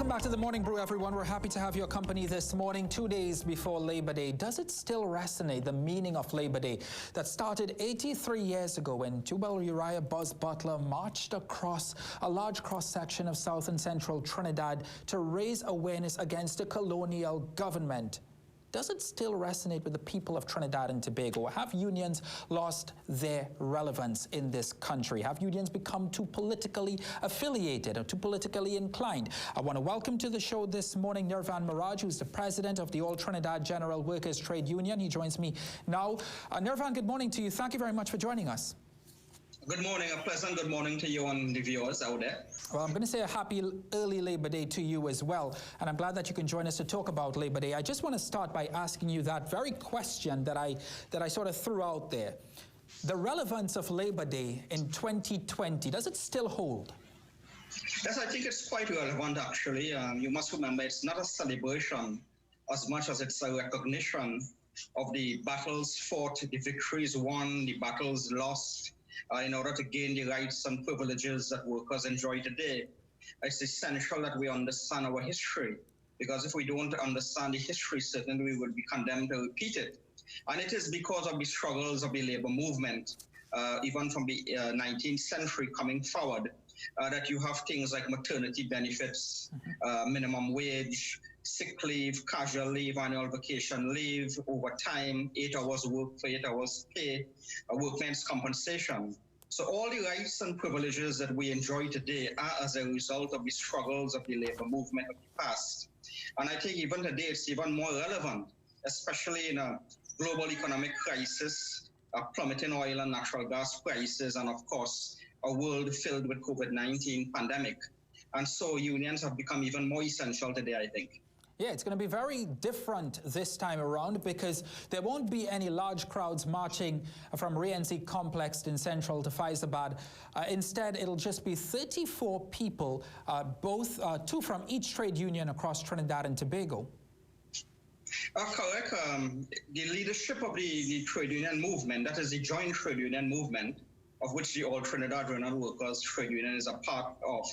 Welcome back to the Morning Brew, everyone. We're happy to have your company this morning, 2 days before Labor Day. Does it still resonate, the meaning of Labor Day that started 83 years ago when Tubal Uriah Buzz Butler marched across a large cross-section of South and Central Trinidad to raise awareness against the colonial government? Does it still resonate with the people of Trinidad and Tobago? Have unions lost their relevance in this country? Have unions become too politically affiliated or too politically inclined? I want to welcome to the show this morning Nirvan Maharaj, who's the president of the All Trinidad General Workers Trade Union. He joins me now. Nirvan, good morning to you. Thank you very much for joining us. Good morning, a pleasant good morning to you and the viewers out there. Well, I'm going to say a happy early Labor Day to you as well, and I'm glad that you can join us to talk about Labor Day. I just want to start by asking you that very question that I sort of threw out there. The relevance of Labor Day in 2020, does it still hold? Yes, I think it's quite relevant actually. You must remember it's not a celebration as much as it's a recognition of the battles fought, the victories won, the battles lost, in order to gain the rights and privileges that workers enjoy today. It's essential that we understand our history, because if we don't understand the history, certainly we will be condemned to repeat it. And it is because of the struggles of the labor movement, even from the 19th century coming forward, that you have things like maternity benefits, minimum wage, sick leave, casual leave, annual vacation leave, overtime, 8 hours work for 8 hours pay, workmen's compensation. So all the rights and privileges that we enjoy today are as a result of the struggles of the labor movement of the past. And I think even today it's even more relevant, especially in a global economic crisis, plummeting oil and natural gas prices, and of course, a world filled with COVID-19 pandemic. And so unions have become even more essential today, I think. Yeah, it's going to be very different this time around because there won't be any large crowds marching from Rienzi Complex in Central to Faizabad. Instead, it'll just be 34 people, two from each trade union across Trinidad and Tobago. Correct. The leadership of the trade union movement, that is the joint trade union movement, of which the All Trinidad General Workers Trade Union is a part of,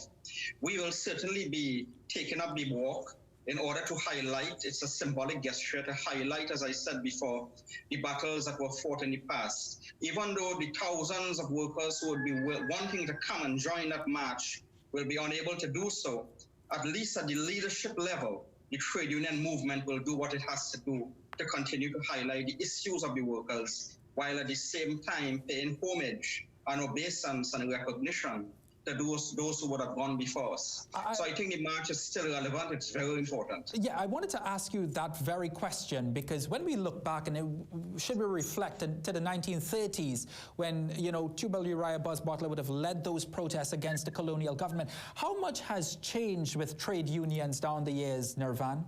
we will certainly be taking up the walk in order to highlight. It's a symbolic gesture to highlight, as I said before, the battles that were fought in the past. Even though the thousands of workers who would be wanting to come and join that march will be unable to do so, at least at the leadership level, the trade union movement will do what it has to do to continue to highlight the issues of the workers, while at the same time paying homage and obeisance and recognition to those who would have gone before us. So I think the march is still relevant. It's very important. Yeah, I wanted to ask you that very question because when we look back, and should we reflect to the 1930s when, you know, Tubal Uriah Buzz Butler would have led those protests against the colonial government, how much has changed with trade unions down the years, Nirvan?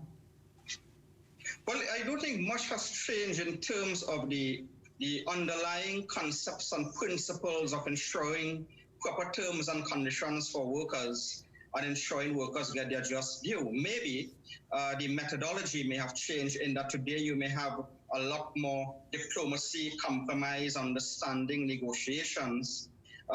Well, I don't think much has changed in terms of the underlying concepts and principles of ensuring proper terms and conditions for workers and ensuring workers get their just due. Maybe the methodology may have changed in that today you may have a lot more diplomacy, compromise, understanding, negotiations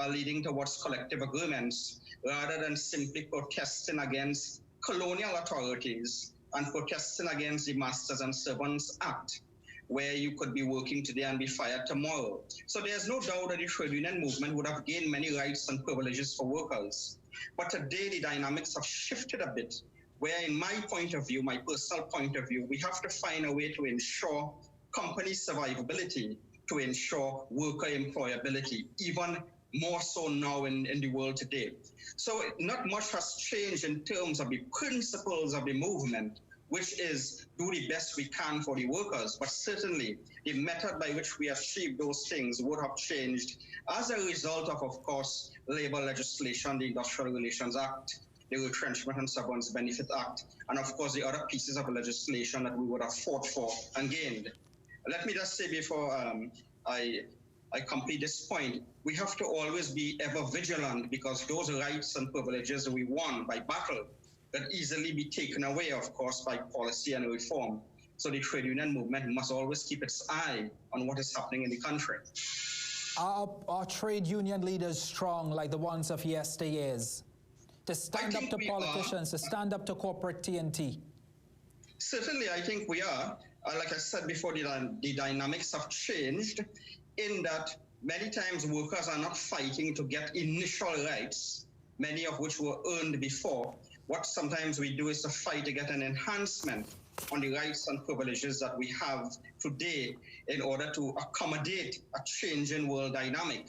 leading towards collective agreements rather than simply protesting against colonial authorities and protesting against the Masters and Servants Act, where you could be working today and be fired tomorrow. So there's no doubt that the trade union movement would have gained many rights and privileges for workers. But today the dynamics have shifted a bit, where in my point of view, my personal point of view, we have to find a way to ensure company survivability, to ensure worker employability, even more so now in the world today. So not much has changed in terms of the principles of the movement, which is do the best we can for the workers. But certainly the method by which we achieve those things would have changed as a result of course, labor legislation, the Industrial Relations Act, the Retrenchment and Severance Benefit Act, and of course the other pieces of legislation that we would have fought for and gained. Let me just say before I complete this point, we have to always be ever vigilant because those rights and privileges we won by battle can easily be taken away, of course, by policy and reform. So the trade union movement must always keep its eye on what is happening in the country. Are trade union leaders strong like the ones of yesteryears? to stand up to politicians, to stand up to corporate TNT? Certainly, I think we are. Like I said before, the dynamics have changed in that many times workers are not fighting to get initial rights, many of which were earned before. What sometimes we do is to fight to get an enhancement on the rights and privileges that we have today in order to accommodate a changing world dynamic.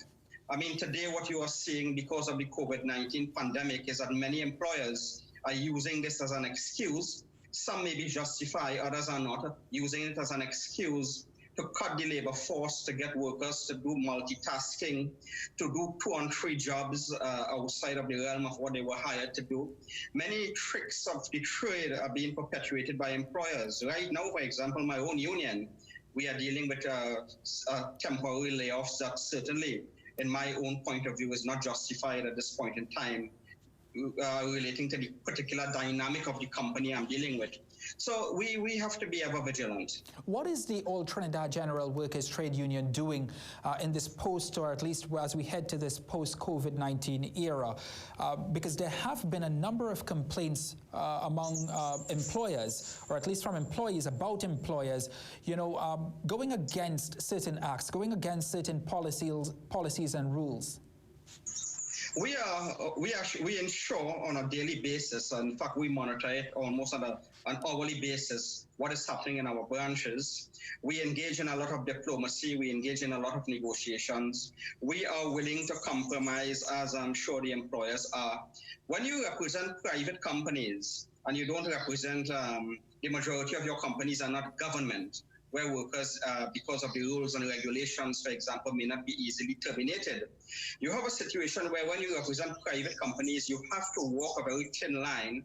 I mean, today what you are seeing because of the COVID-19 pandemic is that many employers are using this as an excuse. Some may be justified, others are not, using it as an excuse to cut the labor force, to get workers to do multitasking, to do 2 and 3 jobs outside of the realm of what they were hired to do. Many tricks of the trade are being perpetuated by employers. Right now, for example, my own union, we are dealing with temporary layoffs that certainly, in my own point of view, is not justified at this point in time, relating to the particular dynamic of the company I'm dealing with. So we have to be ever vigilant. What is the All Trinidad General Workers Trade Union doing in this post, or at least as we head to this post-COVID-19 era? Because there have been a number of complaints among employers, or at least from employees, about employers, going against certain acts, going against certain policies and rules. We ensure on a daily basis, and in fact we monitor it almost on an hourly basis, what is happening in our branches. We engage in a lot of diplomacy, we engage in a lot of negotiations. We are willing to compromise, as I'm sure the employers are. When you represent private companies and you don't represent the majority of your companies are not government, where workers, because of the rules and regulations, for example, may not be easily terminated. You have a situation where when you represent private companies, you have to walk a very thin line,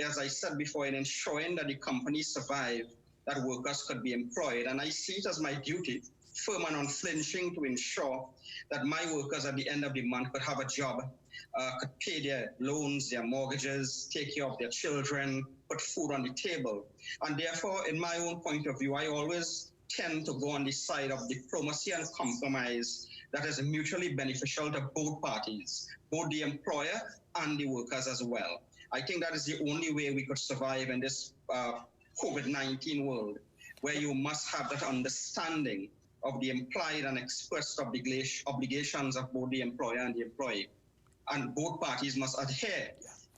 as I said before, in ensuring that the companies survive, that workers could be employed. And I see it as my duty, firm and unflinching, to ensure that my workers at the end of the month could have a job, could pay their loans, their mortgages, take care of their children, put food on the table. And therefore, in my own point of view, I always tend to go on the side of diplomacy and compromise that is mutually beneficial to both parties, both the employer and the workers as well. I think that is the only way we could survive in this COVID-19 world, where you must have that understanding of the implied and expressed obligations of both the employer and the employee. And both parties must adhere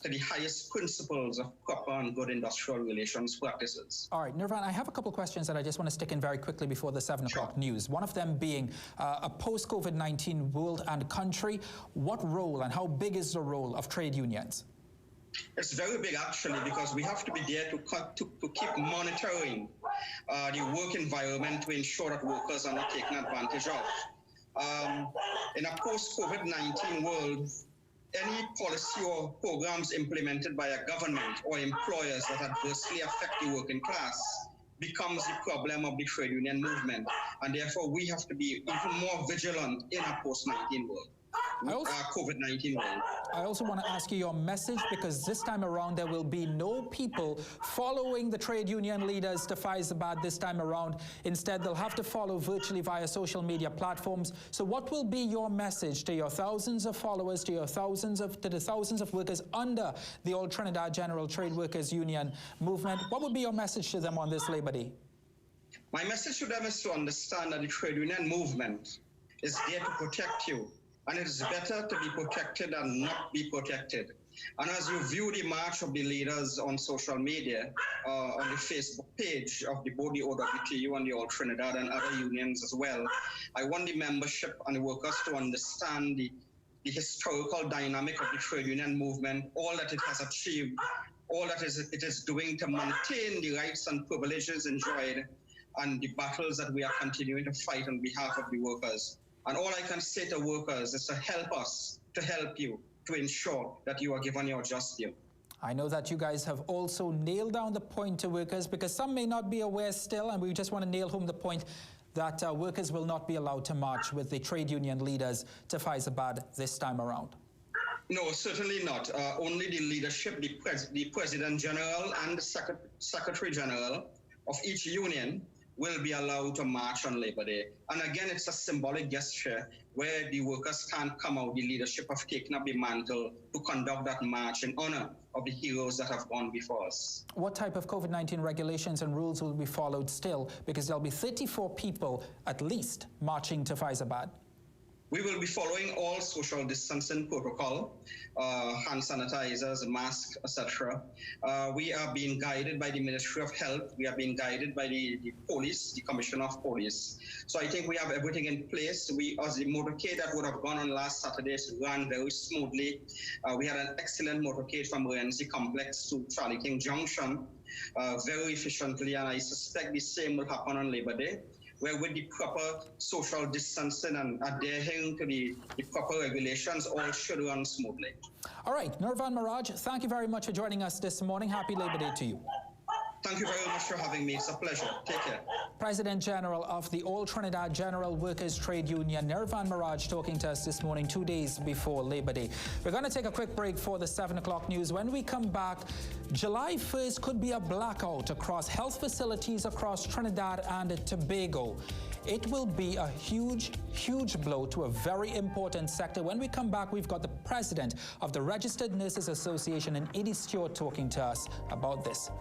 to the highest principles of proper and good industrial relations practices. All right, Nirvan, I have a couple questions that I just want to stick in very quickly before the 7 o'clock news. One of them being a post-COVID-19 world and country. What role and how big is the role of trade unions? It's very big, actually, because we have to be there to keep monitoring the work environment to ensure that workers are not taken advantage of. In a post-COVID-19 world, any policy or programs implemented by a government or employers that adversely affect the working class becomes the problem of the trade union movement. And therefore, we have to be even more vigilant in a post-19 world. COVID-19 world. I also want to ask you your message, because this time around there will be no people following the trade union leaders to Faizabad this time around. Instead, they'll have to follow virtually via social media platforms. So what will be your message to your thousands of followers, to the thousands of workers under the All Trinidad General Trade Workers Union movement? What would be your message to them on this Labor Day? My message to them is to understand that the trade union movement is there to protect you. And it is better to be protected than not be protected. And as you view the march of the leaders on social media, on the Facebook page of both the OWTU and the All Trinidad and other unions as well, I want the membership and the workers to understand the historical dynamic of the trade union movement, all that it has achieved, all that it is doing to maintain the rights and privileges enjoyed, and the battles that we are continuing to fight on behalf of the workers. And all I can say to workers is to help us, to help you, to ensure that you are given your just due. I know that you guys have also nailed down the point to workers, because some may not be aware still, and we just want to nail home the point that workers will not be allowed to march with the trade union leaders to Faizabad this time around. No, certainly not. Only the leadership, the President General and the Secretary General of each union will be allowed to march on Labor Day. And again, it's a symbolic gesture where the workers can't come out, the leadership have taken up the mantle to conduct that march in honor of the heroes that have gone before us. What type of COVID-19 regulations and rules will be followed still? Because there'll be 34 people at least marching to Faizabad. We will be following all social distancing protocol, hand sanitizers, masks, etc. We are being guided by the Ministry of Health. We are being guided by the police, the Commissioner of Police. So I think we have everything in place. As the motorcade that would have gone on last Saturday ran very smoothly. We had an excellent motorcade from Renzi Complex to Charlie King Junction very efficiently, and I suspect the same will happen on Labor Day, where with the proper social distancing and adhering to the proper regulations, all should run smoothly. All right, Nirvan, Maharaj, thank you very much for joining us this morning. Happy Labor Day to you. Thank you very much for having me. It's a pleasure. Take care. President General of the All Trinidad General Workers Trade Union, Nirvan Maharaj, talking to us this morning, 2 days before Labor Day. We're going to take a quick break for the 7 o'clock news. When we come back, July 1st could be a blackout across health facilities across Trinidad and Tobago. It will be a huge, huge blow to a very important sector. When we come back, we've got the president of the Registered Nurses Association and Eddie Stewart talking to us about this.